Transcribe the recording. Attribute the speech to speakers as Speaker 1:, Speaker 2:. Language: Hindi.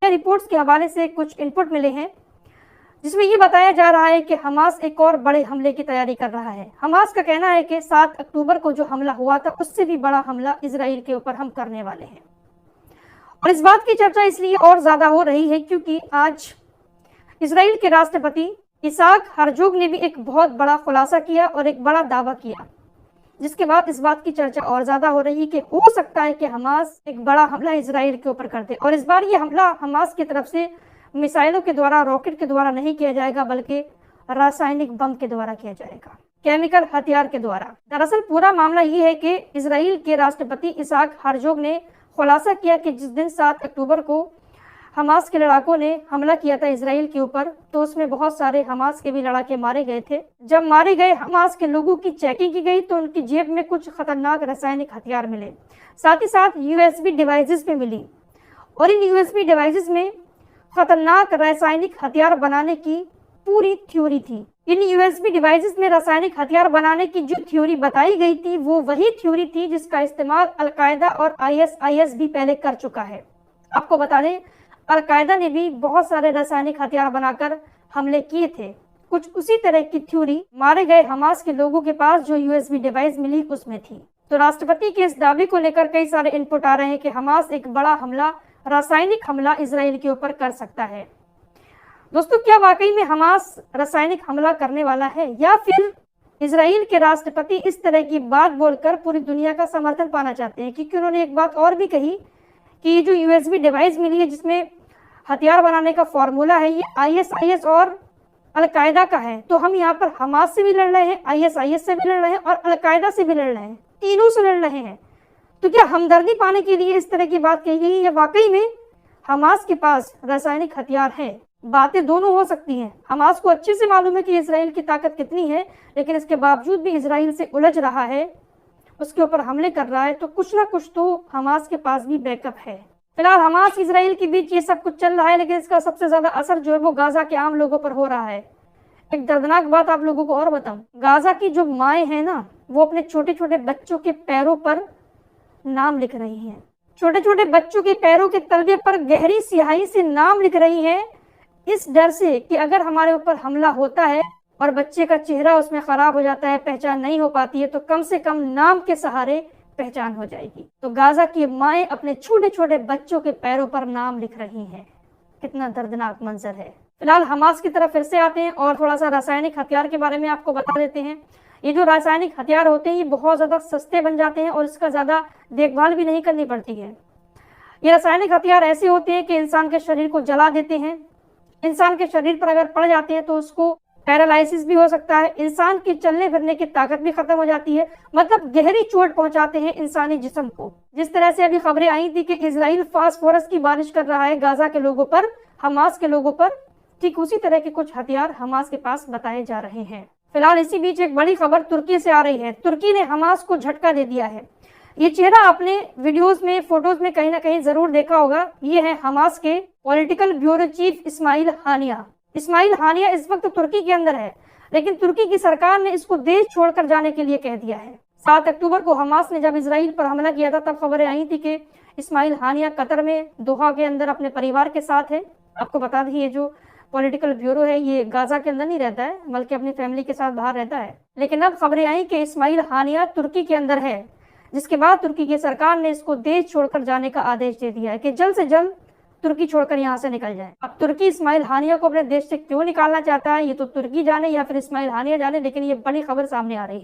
Speaker 1: रिपोर्ट्स के हवाले से कुछ इनपुट मिले हैं जिसमें ये बताया जा रहा है कि हमास एक और बड़े हमले की तैयारी कर रहा है। हमास का कहना है कि 7 अक्टूबर को जो हमला हुआ था उससे भी बड़ा हमला इजराइल के ऊपर हम करने वाले हैं। और इस बात की चर्चा इसलिए और ज्यादा हो रही है क्योंकि आज इजराइल के राष्ट्रपति इसहाक हर्जोग ने भी एक बहुत बड़ा खुलासा किया और एक बड़ा दावा किया, जिसके बाद इस बात की चर्चा और ज्यादा हो रही है कि हो सकता है कि हमास एक बड़ा हमला इजराइल के ऊपर कर दे। और इस बार ये हमला हमास की तरफ से मिसाइलों के द्वारा, रॉकेट के द्वारा नहीं किया जाएगा, बल्कि रासायनिक बम के द्वारा किया जाएगा, केमिकल हथियार के द्वारा। दरअसल पूरा मामला ये है कि इजराइल के राष्ट्रपति इसहाक हर्जोग ने खुलासा किया कि जिस दिन 7 अक्टूबर को हमास के लड़ाकों ने हमला किया था इजराइल के ऊपर, तो उसमें बहुत सारे हमास के भी लड़ाके मारे गए थे। जब मारे गए हमास के लोगों की चेकिंग की गई तो उनकी जेब में कुछ खतरनाक रासायनिक हथियार मिले, साथ ही साथ यूएसबी डिवाइसेस भी मिली। और इन यूएसबी डिवाइसेस में खतरनाक रासायनिक हथियार बनाने की पूरी थ्योरी थी। इन यूएसबी डिवाइसेस में रासायनिक हथियार बनाने की जो थ्योरी बताई गई थी वो वही थ्योरी थी जिसका इस्तेमाल अलकायदा और आईएसआईएस भी पहले कर चुका है। आपको बता दें, अलकायदा ने भी बहुत सारे रासायनिक हथियार बनाकर हमले किए थे। कुछ उसी तरह की थ्योरी मारे गए हमास के लोगों के पास जो यूएसबी डिवाइस मिली उसमें थी। तो राष्ट्रपति के इस दावे को लेकर कई सारे इनपुट आ रहे हैं कि हमास एक बड़ा हमला, रासायनिक हमला इजराइल के ऊपर कर सकता है। दोस्तों, क्या वाकई में हमास रासायनिक हमला करने वाला है या फिर इजराइल के राष्ट्रपति इस तरह की बात बोलकर पूरी दुनिया का समर्थन पाना चाहते हैं? क्योंकि उन्होंने एक बात और भी कही कि ये जो यूएसबी डिवाइस मिली है जिसमें हथियार बनाने का फॉर्मूला है, ये आईएसआईएस और अलकायदा का है। तो हम यहाँ पर हमास से भी लड़ रहे हैं, आईएसआईएस से भी लड़ रहे हैं और अलकायदा से भी लड़ रहे हैं, तीनों से लड़ रहे हैं। तो क्या हमदर्दी पाने के लिए इस तरह की बात कही गई या वाकई में हमास के पास रासायनिक हथियार है? बातें दोनों हो सकती हैं। हमास को अच्छे से मालूम है कि इजराइल की ताकत कितनी है, लेकिन इसके बावजूद भी इजराइल से उलझ रहा है, उसके ऊपर हमले कर रहा है। तो कुछ ना कुछ तो हमास के पास भी बैकअप है। फिलहाल हमास इजराइल के बीच ये सब कुछ चल रहा है, लेकिन इसका सबसे ज्यादा असर जो है वो गाजा के आम लोगों पर हो रहा है। एक दर्दनाक बात आप लोगों को और बताऊं, गाजा की जो माएँ हैं ना, वो अपने छोटे छोटे बच्चों के पैरों पर नाम लिख रही हैं। छोटे छोटे बच्चों के पैरों के तलवे पर गहरी स्याही से नाम लिख रही हैं, इस डर से कि अगर हमारे ऊपर हमला होता है और बच्चे का चेहरा उसमें खराब हो जाता है, पहचान नहीं हो पाती है, तो कम से कम नाम के सहारे पहचान हो जाएगी। तो गाजा की माएँ अपने छोटे छोटे बच्चों के पैरों पर नाम लिख रही हैं। कितना दर्दनाक मंजर है। फिलहाल हमास की तरफ फिर से आते हैं और थोड़ा सा रासायनिक हथियार के बारे में आपको बता देते हैं। ये जो रासायनिक हथियार होते हैं ये बहुत ज्यादा सस्ते बन जाते हैं और इसका ज्यादा देखभाल भी नहीं करनी पड़ती है। ये रासायनिक हथियार ऐसे होते हैं कि इंसान के शरीर को जला देते हैं। इंसान के शरीर पर अगर पड़ जाते हैं तो उसको पैरालाइसिस भी हो सकता है, इंसान की चलने फिरने की ताकत भी खत्म हो जाती है, मतलब गहरी चोट पहुंचाते हैं इंसानी जिस्म को। जिस तरह से अभी खबरें आई थी कि इजराइल फास्फोरस की बारिश कर रहा है गाजा के लोगों पर, हमास के लोगों पर, ठीक उसी तरह के कुछ हथियार हमास के पास बताए जा रहे हैं। फिलहाल इसी बीच एक बड़ी खबर तुर्की से आ रही है। तुर्की ने हमास को झटका दे दिया है। ये चेहरा आपने वीडियोस में, फोटोज में कहीं ना कहीं जरूर देखा होगा। ये है हमास के पॉलिटिकल ब्यूरो चीफ इस्माइल हानिया। इस्माइल हानिया इस वक्त तुर्की के अंदर है, लेकिन तुर्की की सरकार ने इसको देश छोड़कर जाने के लिए कह दिया है। 7 अक्टूबर को हमास ने जब इजराइल पर हमला किया था तब खबरें आई थी कि इस्माइल हानिया कतर में दोहा के अंदर अपने परिवार के साथ है। आपको बता दें, ये जो पॉलिटिकल ब्यूरो है ये गाजा के अंदर नहीं रहता है, बल्कि अपनी फैमिली के साथ बाहर रहता है। लेकिन अब खबरें आई कि इस्माइल हानिया तुर्की के अंदर है, जिसके बाद तुर्की की सरकार ने इसको देश छोड़कर जाने का आदेश दे दिया है कि जल्द से जल्द तुर्की छोड़कर यहाँ से निकल जाए। अब तुर्की इस्माइल हानिया को अपने देश से क्यों निकालना चाहता है ये तो तुर्की जाने या फिर इस्माइल हानिया जाने, लेकिन ये बड़ी खबर सामने आ रही है।